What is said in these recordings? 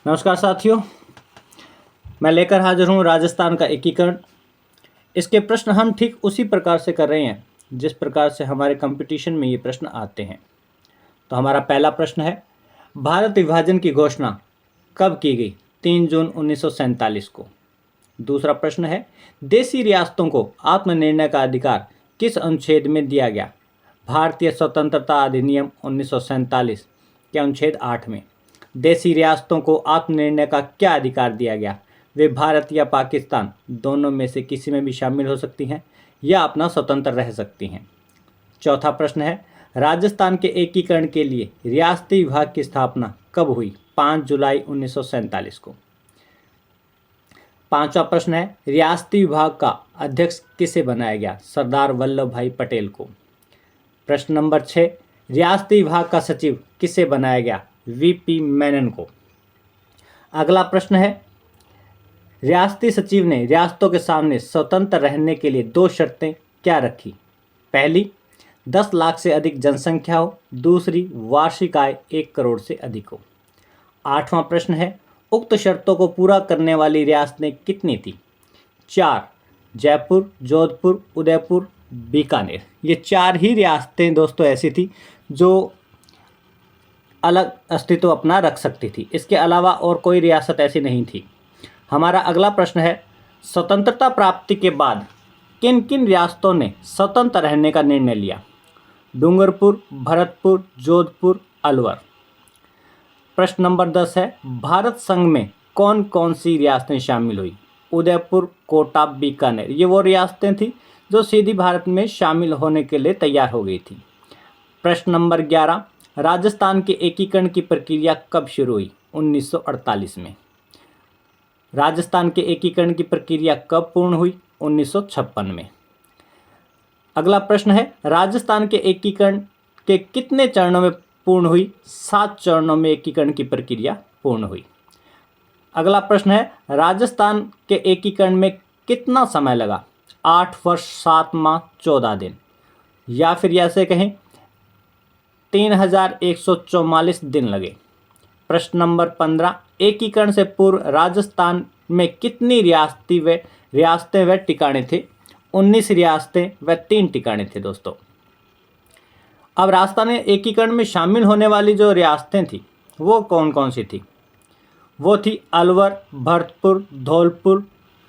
नमस्कार साथियों, मैं लेकर हाजिर हूँ राजस्थान का एकीकरण। इसके प्रश्न हम ठीक उसी प्रकार से कर रहे हैं जिस प्रकार से हमारे कंपटीशन में ये प्रश्न आते हैं। तो हमारा पहला प्रश्न है, भारत विभाजन की घोषणा कब की गई? 3 जून 1947 को। दूसरा प्रश्न है, देशी रियासतों को आत्मनिर्णय का अधिकार किस अनुच्छेद में दिया गया? भारतीय स्वतंत्रता अधिनियम 1947 के अनुच्छेद 8 में। देशी रियासतों को आत्मनिर्णय का क्या अधिकार दिया गया? वे भारत या पाकिस्तान दोनों में से किसी में भी शामिल हो सकती हैं या अपना स्वतंत्र रह सकती हैं। चौथा प्रश्न है, राजस्थान के एकीकरण के लिए रियासती विभाग की स्थापना कब हुई? 5 जुलाई 1947 को। पांचवा प्रश्न है, रियासती विभाग का अध्यक्ष किसे बनाया गया? सरदार वल्लभ भाई पटेल को। प्रश्न नंबर 6, रियासती विभाग का सचिव किसे बनाया गया? वीपी मेनन को। अगला प्रश्न है, रियासती सचिव ने रियासतों के सामने स्वतंत्र रहने के लिए 2 शर्तें क्या रखी? पहली, 10 लाख से अधिक जनसंख्या हो। दूसरी, वार्षिक आय 1 करोड़ से अधिक हो। आठवां प्रश्न है, उक्त शर्तों को पूरा करने वाली रियासतें कितनी थी? 4, जयपुर, जोधपुर, उदयपुर, बीकानेर। ये 4 ही रियासतें दोस्तों ऐसी थी जो अलग अस्तित्व अपना रख सकती थी। इसके अलावा और कोई रियासत ऐसी नहीं थी। हमारा अगला प्रश्न है, स्वतंत्रता प्राप्ति के बाद किन किन रियासतों ने स्वतंत्र रहने का निर्णय लिया? डूंगरपुर, भरतपुर, जोधपुर, अलवर। प्रश्न नंबर 10 है, भारत संघ में कौन कौन सी रियासतें शामिल हुई? उदयपुर, कोटा, बीकानेर। ये वो रियासतें थी जो सीधी भारत में शामिल होने के लिए तैयार हो गई थी। प्रश्न नंबर 11, राजस्थान के एकीकरण की प्रक्रिया कब शुरू हुई? 1948 में। राजस्थान के एकीकरण की प्रक्रिया कब पूर्ण हुई? 1956 में। अगला प्रश्न है, राजस्थान के एकीकरण के कितने चरणों में पूर्ण हुई? 7 चरणों में एकीकरण की प्रक्रिया पूर्ण हुई। अगला प्रश्न है, राजस्थान के एकीकरण में कितना समय लगा? 8 वर्ष 7 माह 14 दिन, या फिर ऐसे कहें 3144 दिन लगे। प्रश्न नंबर 15, एकीकरण से पूर्व राजस्थान में कितनी रियासतें व टिकाणे थे? 19 रियासतें व 3 टिकाणे थे दोस्तों। अब राजस्थान एकीकरण में शामिल होने वाली जो रियासतें थी वो कौन कौन सी थी? वो थी अलवर, भरतपुर, धौलपुर,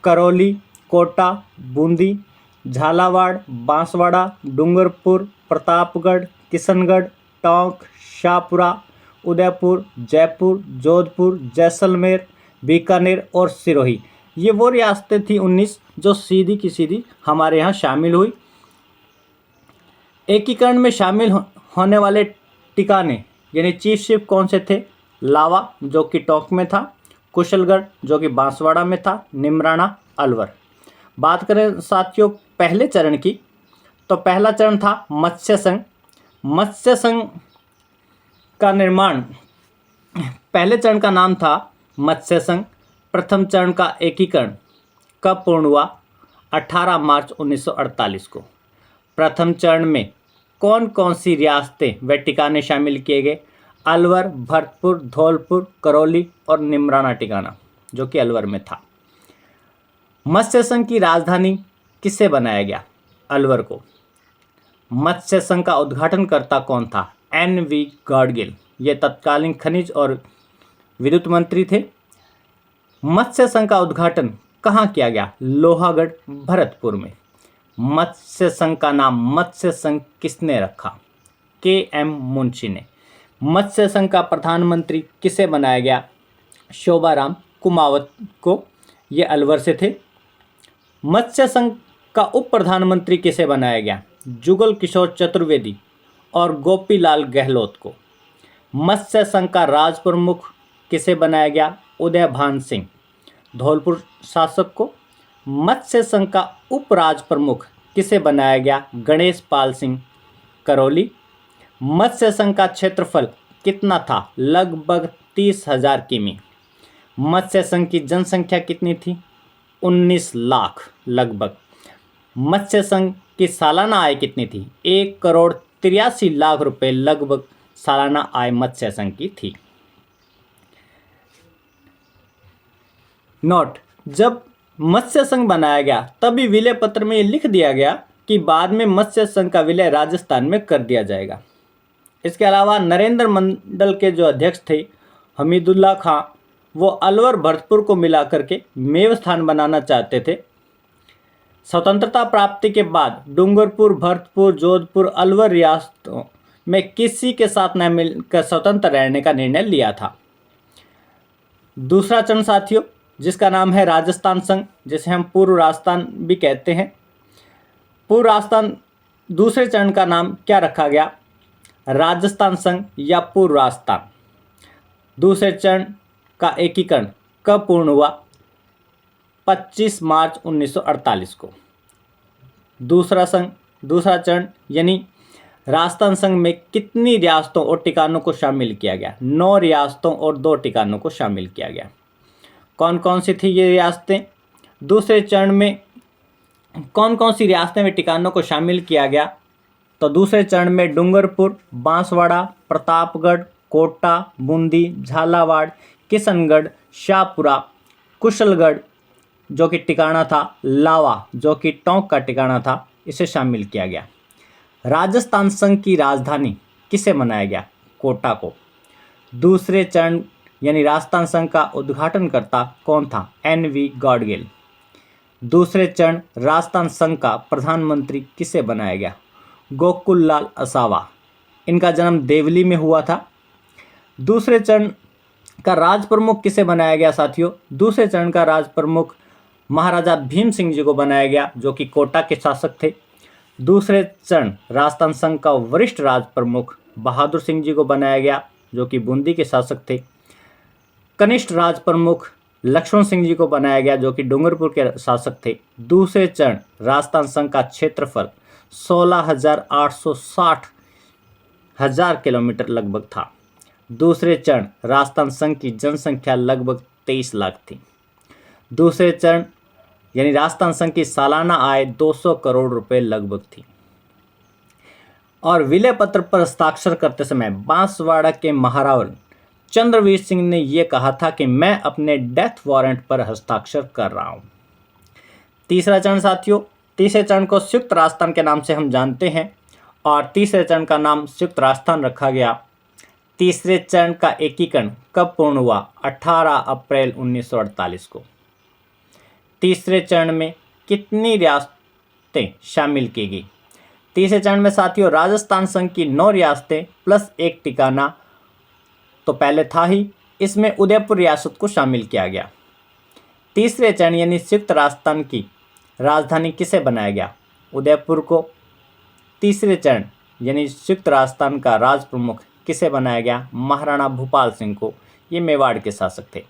करौली, कोटा, बूंदी, झालावाड़, बांसवाड़ा, डूंगरपुर, प्रतापगढ़, किशनगढ़, टोंक, शाहपुरा, उदयपुर, जयपुर, जोधपुर, जैसलमेर, बीकानेर और सिरोही। ये वो रियासतें थी 19 जो सीधी की सीधी हमारे यहाँ शामिल हुई। एकीकरण में शामिल होने वाले टिकाने यानी चीफ शिप कौन से थे? लावा जो कि टोंक में था, कुशलगढ़ जो कि बांसवाड़ा में था, निमराना, अलवर। बात करें साथियों पहले चरण की, तो पहला चरण था मत्स्य संघ। मत्स्य संघ का निर्माण, पहले चरण का नाम था मत्स्य संघ। प्रथम चरण का एकीकरण कब पूर्ण हुआ? 18 मार्च 1948 को। प्रथम चरण में कौन कौन सी रियासतें व टिकाने शामिल किए गए? अलवर, भरतपुर, धौलपुर, करौली और निमराना टिकाना जो कि अलवर में था। मत्स्य संघ की राजधानी किसे बनाया गया? अलवर को। मत्स्य संघ का उद्घाटनकर्ता कौन था? NV गाडगिल। ये तत्कालीन खनिज और विद्युत मंत्री थे। मत्स्य संघ का उद्घाटन कहाँ किया गया? लोहागढ़, भरतपुर में। मत्स्य संघ का नाम मत्स्य संघ किसने रखा? KM मुंशी ने। मत्स्य संघ का प्रधानमंत्री किसे बनाया गया? शोभाराम कुमावत को। ये अलवर से थे। मत्स्य संघ का उप प्रधानमंत्री किसे बनाया गया? जुगल किशोर चतुर्वेदी और गोपीलाल गहलोत को। मत्स्य संघ का राज प्रमुख किसे बनाया गया? उदयभान सिंह, धौलपुर शासक को। मत्स्य संघ का उप राज प्रमुख किसे बनाया गया? गणेश पाल सिंह, करौली। मत्स्य संघ का क्षेत्रफल कितना था? लगभग 30,000 किमी। मत्स्य संघ की जनसंख्या कितनी थी? 19 लाख लगभग। मत्स्य संघ की सालाना आय कितनी थी? 1 करोड़ 83 लाख रुपए लगभग सालाना आय मत्स्य संघ की थी। नोट, जब मत्स्य संघ बनाया गया तभी विलय पत्र में ये लिख दिया गया कि बाद में मत्स्य संघ का विलय राजस्थान में कर दिया जाएगा। इसके अलावा नरेंद्र मंडल के जो अध्यक्ष थे हमीदुल्ला खां, वो अलवर भरतपुर को मिलाकर के मेव स्थान बनाना चाहते थे। स्वतंत्रता प्राप्ति के बाद डूंगरपुर, भरतपुर, जोधपुर, अलवर रियासतों में किसी के साथ न मिलकर स्वतंत्र रहने का निर्णय लिया था। दूसरा चरण साथियों, जिसका नाम है राजस्थान संघ, जिसे हम पूर्व राजस्थान भी कहते हैं। पूर्व राजस्थान दूसरे चरण का नाम क्या रखा गया? राजस्थान संघ या पूर्व राजस्थान। दूसरे चरण का एकीकरण कब पूर्ण हुआ? 25 मार्च 1948 को। दूसरा चरण यानी राजस्थान संघ में कितनी रियासतों और टिकानों को शामिल किया गया? 9 रियासतों और 2 टिकानों को शामिल किया गया। कौन कौन सी थी ये रियासतें? दूसरे चरण में कौन कौन सी रियासतें व टिकानों को शामिल किया गया? तो दूसरे चरण में डूंगरपुर, बांसवाड़ा, प्रतापगढ़, कोटा, बूंदी, झालावाड़, किशनगढ़, शाहपुरा, कुशलगढ़ जो कि टिकाना था, लावा जो कि टोंक का टिकाना था, इसे शामिल किया गया। राजस्थान संघ की राजधानी किसे बनाया गया? कोटा को। दूसरे चरण यानी राजस्थान संघ का उद्घाटनकर्ता कौन था? NV गॉडगिल। दूसरे चरण राजस्थान संघ का प्रधानमंत्री किसे बनाया गया? गोकुल लाल असावा। इनका जन्म देवली में हुआ था। दूसरे चरण का राज प्रमुख किसे बनाया गया साथियों? दूसरे चरण का राज प्रमुख महाराजा भीम सिंह जी को बनाया गया, जो कि कोटा के शासक थे। दूसरे चरण राजस्थान संघ का वरिष्ठ राज प्रमुख बहादुर सिंह जी को बनाया गया, जो कि बूंदी के शासक थे। कनिष्ठ राज प्रमुख लक्ष्मण सिंह जी को बनाया गया, जो कि डूंगरपुर के शासक थे। दूसरे चरण राजस्थान संघ का क्षेत्रफल 16,860 किलोमीटर लगभग था। दूसरे चरण राजस्थान संघ की जनसंख्या लगभग 23 लाख थी। दूसरे चरण यानी राजस्थान संघ की सालाना आय 200 करोड़ रुपए लगभग थी। और विलय पत्र पर हस्ताक्षर करते समय बांसवाड़ा के महारावल चंद्रवीर सिंह ने यह कहा था कि मैं अपने डेथ वारंट पर हस्ताक्षर कर रहा हूं। तीसरा चरण साथियों, तीसरे चरण को संयुक्त राजस्थान के नाम से हम जानते हैं और तीसरे चरण का नाम संयुक्त राजस्थान रखा गया। तीसरे चरण का एकीकरण कब पूर्ण हुआ? 18 अप्रैल 1948 को। तीसरे चरण में कितनी रियासतें शामिल की गई? तीसरे चरण में साथियों राजस्थान संघ की 9 रियासतें प्लस 1 टिकाना तो पहले था ही, इसमें उदयपुर रियासत को शामिल किया गया। तीसरे चरण यानी संयुक्त राजस्थान की राजधानी किसे बनाया गया? उदयपुर को। तीसरे चरण यानी संयुक्त राजस्थान का राज प्रमुख किसे बनाया गया? महाराणा भूपाल सिंह को। ये मेवाड़ के शासक थे।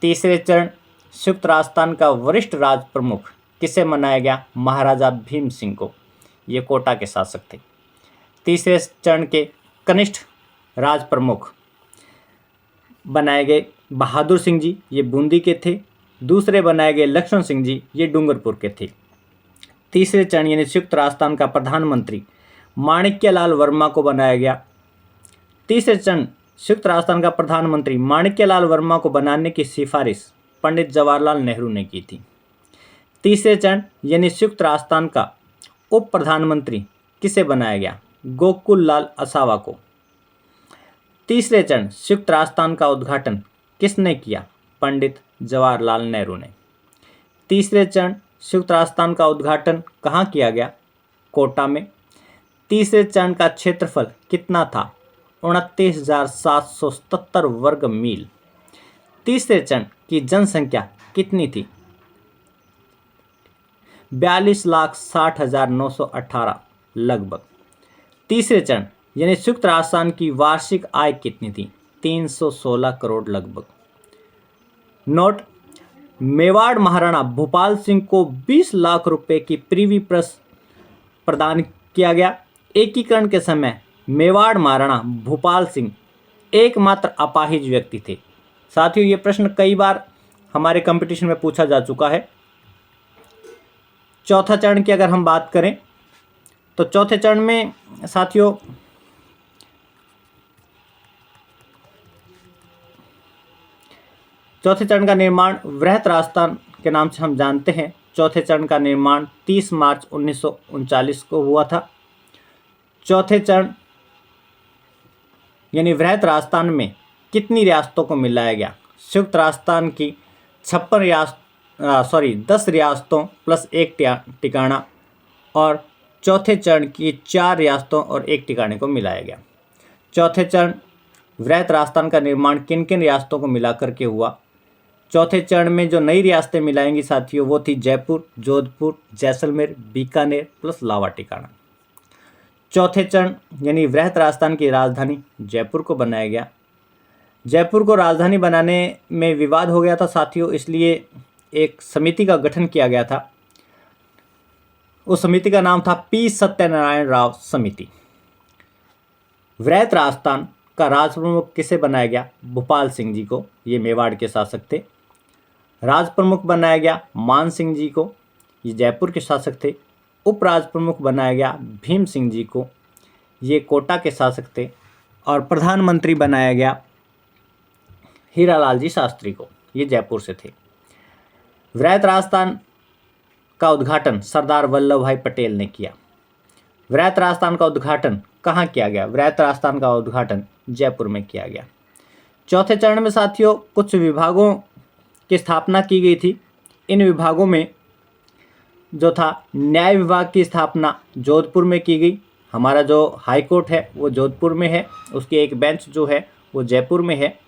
तीसरे चरण संयुक्त राजस्थान का वरिष्ठ राज प्रमुख किसे बनाया गया? महाराजा भीम सिंह को। ये कोटा के शासक थे। तीसरे चरण के कनिष्ठ राज प्रमुख बनाए गए बहादुर सिंह जी, ये बूंदी के थे। दूसरे बनाए गए लक्ष्मण सिंह जी, ये डूंगरपुर के थे। तीसरे चरण यानी संयुक्त राजस्थान का प्रधानमंत्री माणिक्यलाल वर्मा को बनाया गया। तीसरे चरण संयुक्त राजस्थान का प्रधानमंत्री माणिक्यलाल वर्मा को बनाने की सिफारिश पंडित जवाहरलाल नेहरू ने की थी। तीसरे चरण यानी संयुक्त राजस्थान का उप प्रधानमंत्री किसे बनाया गया? गोकुल लाल असावा को। तीसरे चरण संयुक्त राजस्थान का उद्घाटन किसने किया? पंडित जवाहरलाल नेहरू ने। तीसरे चरण संयुक्त राजस्थान का उद्घाटन कहाँ किया गया? कोटा में। तीसरे चरण का क्षेत्रफल कितना था? 29,777 वर्ग मील। तीसरे चरण की जनसंख्या कितनी थी? 42,60,918 लगभग। तीसरे चरण यानी संयुक्त राजस्थान की वार्षिक आय कितनी थी? 316 करोड़ लगभग। नोट, मेवाड़ महाराणा भूपाल सिंह को 20 लाख रुपए की प्रीवी प्रस प्रदान किया गया। एकीकरण के समय मेवाड़ महाराणा भूपाल सिंह एकमात्र अपाहिज व्यक्ति थे। साथियों, ये प्रश्न कई बार हमारे कंपटीशन में पूछा जा चुका है। चौथा चरण की अगर हम बात करें तो चौथे चरण में साथियों चौथे चरण का निर्माण वृहत राजस्थान के नाम से हम जानते हैं। चौथे चरण का निर्माण 30 मार्च 1939 को हुआ था। चौथे चरण यानी वृहत राजस्थान में कितनी रियासतों को मिलाया गया? संयुक्त राजस्थान की 10 रियासतों प्लस एक टिकाणा और चौथे चरण की 4 रियासतों और एक टिकाणे को मिलाया गया। चौथे चरण वृहत राजस्थान का निर्माण किन किन रियासतों को मिलाकर के हुआ? चौथे चरण में जो नई रियासतें मिलाएंगी साथियों वो थी जयपुर, जोधपुर, जैसलमेर, बीकानेर प्लस लावा टिकाणा। चौथे चरण यानी वृहत राजस्थान की राजधानी जयपुर को बनाया गया। जयपुर को राजधानी बनाने में विवाद हो गया था साथियों, इसलिए एक समिति का गठन किया गया था। उस समिति का नाम था पी सत्यनारायण राव समिति। वृहत राजस्थान का राज प्रमुख किसे बनाया गया? भूपाल सिंह जी को, ये मेवाड़ के शासक थे। राज प्रमुख बनाया गया मान सिंह जी को, ये जयपुर के शासक थे। उप राज प्रमुख बनाया गया भीम सिंह जी को, ये कोटा के शासक थे। और प्रधानमंत्री बनाया गया हीरालाल जी शास्त्री को, ये जयपुर से थे। वृहत राजस्थान का उद्घाटन सरदार वल्लभ भाई पटेल ने किया। वृहत राजस्थान का उद्घाटन कहाँ किया गया? वृहत राजस्थान का उद्घाटन जयपुर में किया गया। चौथे चरण में साथियों कुछ विभागों की स्थापना की गई थी। इन विभागों में जो था न्याय विभाग की स्थापना जोधपुर में की गई। हमारा जो हाई कोर्ट है वो जोधपुर में है, उसकी एक बेंच जो है वो जयपुर में है।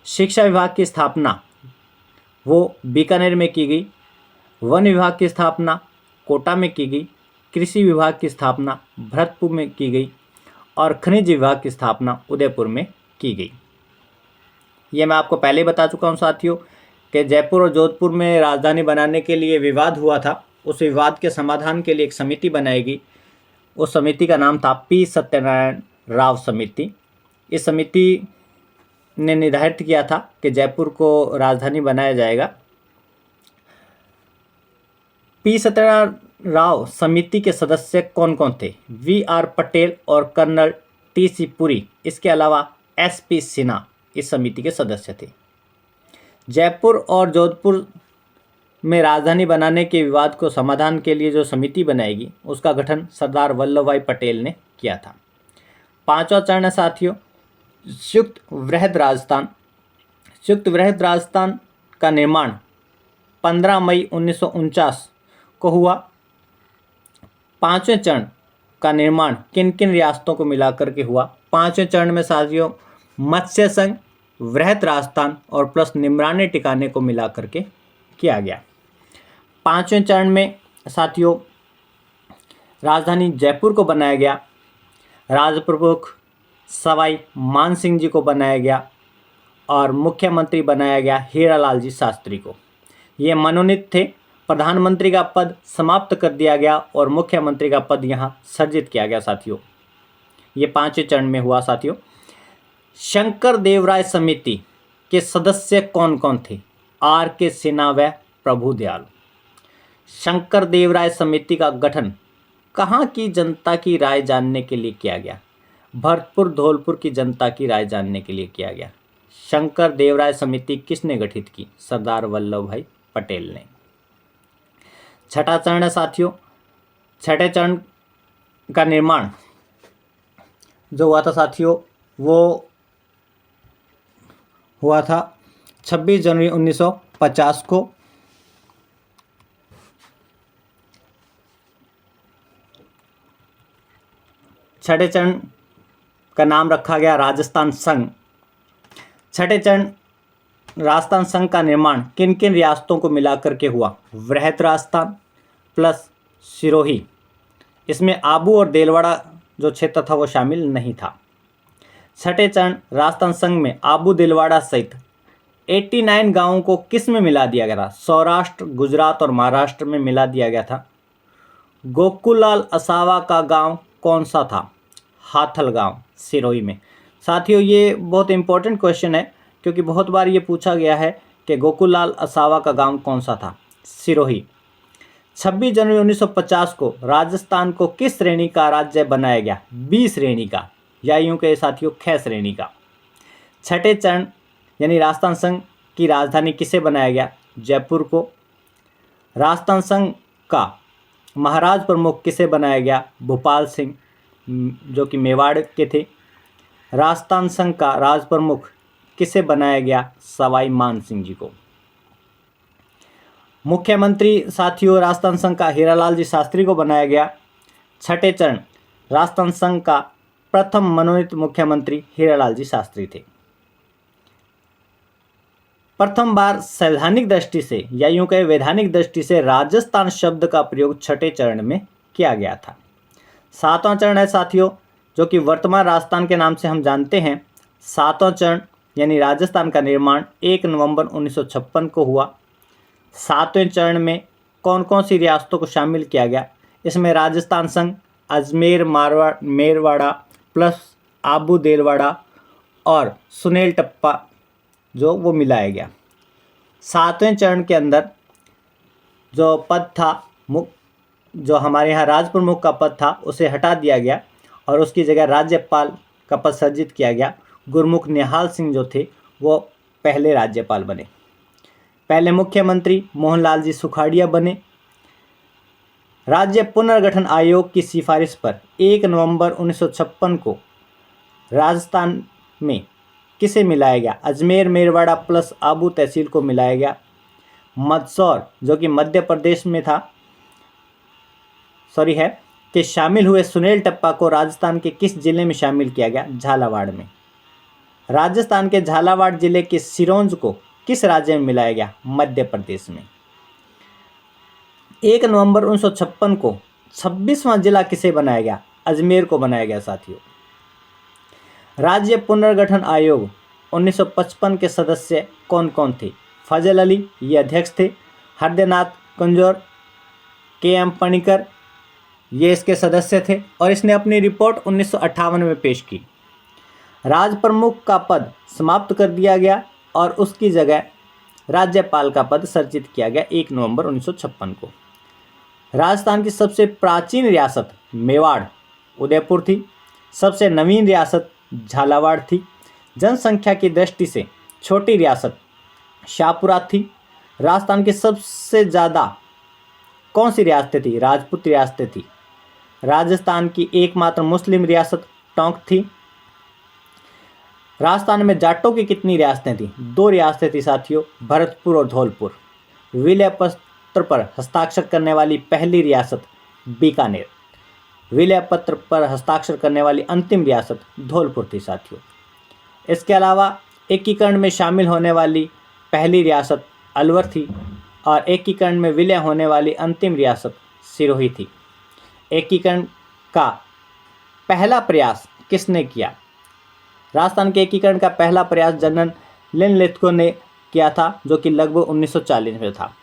शिक्षा विभाग की स्थापना वो बीकानेर में की गई। वन विभाग की स्थापना कोटा में की गई। कृषि विभाग की स्थापना भरतपुर में की गई और खनिज विभाग की स्थापना उदयपुर में की गई। ये मैं आपको पहले बता चुका हूँ साथियों कि जयपुर और जोधपुर में राजधानी बनाने के लिए विवाद हुआ था। उस विवाद के समाधान के लिए एक समिति बनाएगी। उस समिति का नाम था पी सत्यनारायण राव समिति। इस समिति ने निर्धारित किया था कि जयपुर को राजधानी बनाया जाएगा। पी सत्यनारायण राव समिति के सदस्य कौन कौन थे? वी.आर. पटेल और कर्नल टी.सी. पुरी, इसके अलावा एस.पी. सिन्हा इस समिति के सदस्य थे। जयपुर और जोधपुर में राजधानी बनाने के विवाद को समाधान के लिए जो समिति बनाएगी उसका गठन सरदार वल्लभ भाई पटेल ने किया था। पांचवा चरण है साथियों संयुक्त वृहत राजस्थान। संयुक्त वृहत राजस्थान का निर्माण 15 मई 1949 को हुआ। पांचवें चरण का निर्माण किन किन रियासतों को मिलाकर के हुआ? पांचवें चरण में साथियों मत्स्य संघ, वृहत राजस्थान और प्लस निमराने टिकाने को मिलाकर के किया गया। पांचवें चरण में साथियों राजधानी जयपुर को बनाया गया। राज प्रमुख सवाई मान सिंह जी को बनाया गया और मुख्यमंत्री बनाया गया हीरालाल जी शास्त्री को। ये मनोनीत थे। प्रधानमंत्री का पद समाप्त कर दिया गया और मुख्यमंत्री का पद यहाँ सर्जित किया गया साथियों। ये पांचवें चरण में हुआ साथियों। शंकर देवराय समिति के सदस्य कौन कौन थे? R.K. सिन्हा व प्रभु दयाल। शंकर देवराय समिति का गठन कहाँ की जनता की राय जानने के लिए किया गया? भरतपुर धौलपुर की जनता की राय जानने के लिए किया गया। शंकर देवराय समिति किसने गठित की? सरदार वल्लभ भाई पटेल ने। छठा चरण है साथियों। छठे चरण का निर्माण जो हुआ था साथियों वो हुआ था 26 जनवरी 1950 को। छठे चरण का नाम रखा गया राजस्थान संघ। छठे चरण राजस्थान संघ का निर्माण किन किन रियासतों को मिलाकर के हुआ? वृहत राजस्थान प्लस सिरोही। इसमें आबू और देलवाड़ा जो क्षेत्र था वो शामिल नहीं था। छठे चरण राजस्थान संघ में आबू दिलवाड़ा सहित 89 गांवों को किस में मिला दिया गया था? सौराष्ट्र, गुजरात और महाराष्ट्र में मिला दिया गया था। गोकुललाल असावा का गांव कौन सा था? हाथल गांव, सिरोही में। साथियों ये बहुत इंपॉर्टेंट क्वेश्चन है क्योंकि बहुत बार ये पूछा गया है कि गोकुललाल असावा का गांव कौन सा था? सिरोही। 26 जनवरी 1950 को राजस्थान को किस श्रेणी का राज्य बनाया गया? बी श्रेणी का, या यूं कहे साथियों ख श्रेणी का। छठे चरण यानी राजस्थान संघ की राजधानी किसे बनाया गया? जयपुर को। राजस्थान संघ का महाराज प्रमुख किसे बनाया गया? भोपाल सिंह, जो कि मेवाड़ के थे। राजस्थान संघ का राज प्रमुख किसे बनाया गया? सवाई मान सिंह जी को। मुख्यमंत्री साथियों राजस्थान संघ का हीरालाल जी शास्त्री को बनाया गया। छठे चरण राजस्थान संघ का प्रथम मनोनीत मुख्यमंत्री हीरालाल जी शास्त्री थे। प्रथम बार संवैधानिक दृष्टि से या यूं कहे वैधानिक दृष्टि से राजस्थान शब्द का प्रयोग छठे चरण में किया गया था। सातवां चरण है साथियों, जो कि वर्तमान राजस्थान के नाम से हम जानते हैं। सातवां चरण यानी राजस्थान का निर्माण 1 नवंबर 1956 को हुआ। सातवें चरण में कौन कौन सी रियासतों को शामिल किया गया? इसमें राजस्थान संघ, अजमेर मेरवाड़ा प्लस आबू देलवाड़ा और सुनेल टप्पा जो वो मिलाया गया। सातवें चरण के अंदर जो पद था जो हमारे यहाँ राज प्रमुख का पद था उसे हटा दिया गया और उसकी जगह राज्यपाल का पद सृजित किया गया। गुरमुख निहाल सिंह जो थे वो पहले राज्यपाल बने। पहले मुख्यमंत्री मोहनलाल जी सुखाड़िया बने। राज्य पुनर्गठन आयोग की सिफारिश पर 1 नवंबर 1956 को राजस्थान में किसे मिलाया गया? अजमेर मेरवाड़ा प्लस आबू तहसील को मिलाया गया। मंदसौर जो कि मध्य प्रदेश में था के शामिल हुए सुनेल टप्पा को राजस्थान के किस जिले में शामिल किया गया? झालावाड़ में। राजस्थान के झालावाड़ जिले के सिरोंज को किस राज्य में मिलाया गया? मध्य प्रदेश में। 1 नवंबर 1956 को 26वां जिला किसे बनाया गया? अजमेर को बनाया गया साथियों। राज्य पुनर्गठन आयोग 1955 के सदस्य कौन कौन थे? फजल अली ये अध्यक्ष थे। हरदेनाथ कुंजौर, के.एम. पणिकर ये इसके सदस्य थे और इसने अपनी रिपोर्ट 1958 में पेश की। राज प्रमुख का पद समाप्त कर दिया गया और उसकी जगह राज्यपाल का पद सृजित किया गया 1 नवंबर 1956 को। राजस्थान की सबसे प्राचीन रियासत मेवाड़ उदयपुर थी। सबसे नवीन रियासत झालावाड़ थी। जनसंख्या की दृष्टि से छोटी रियासत शाहपुरा थी। राजस्थान की सबसे ज़्यादा कौन सी रियासतें थी? राजपूत रियासतें थी। राजस्थान की एकमात्र मुस्लिम रियासत टोंक थी। राजस्थान में जाटों की कितनी रियासतें थी? 2 रियासतें थी साथियों, भरतपुर और धौलपुर। विलय पत्र पर हस्ताक्षर करने वाली पहली रियासत बीकानेर। विलय पत्र पर हस्ताक्षर करने वाली अंतिम रियासत धौलपुर थी साथियों। इसके अलावा एकीकरण में शामिल होने वाली पहली रियासत अलवर थी और एकीकरण में विलय होने वाली अंतिम रियासत सिरोही थी। एकीकरण का पहला प्रयास किसने किया? राजस्थान के एकीकरण का पहला प्रयास जनरल लिनलिथगो ने किया था, जो कि लगभग 1940 में था।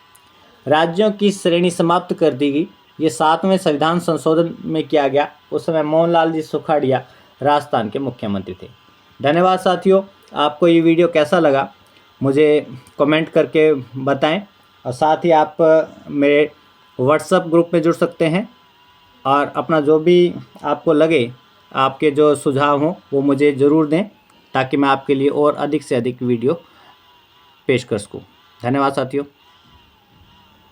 राज्यों की श्रेणी समाप्त कर दी गई। ये 7वें संविधान संशोधन में किया गया। उस समय मोहनलाल जी सुखाड़िया राजस्थान के मुख्यमंत्री थे। धन्यवाद साथियों। आपको ये वीडियो कैसा लगा मुझे कमेंट करके बताएं और साथ ही आप मेरे व्हाट्सएप ग्रुप में जुड़ सकते हैं और अपना जो भी आपको लगे, आपके जो सुझाव हों वो मुझे ज़रूर दें ताकि मैं आपके लिए और अधिक से अधिक वीडियो पेश कर सकूं। धन्यवाद साथियों।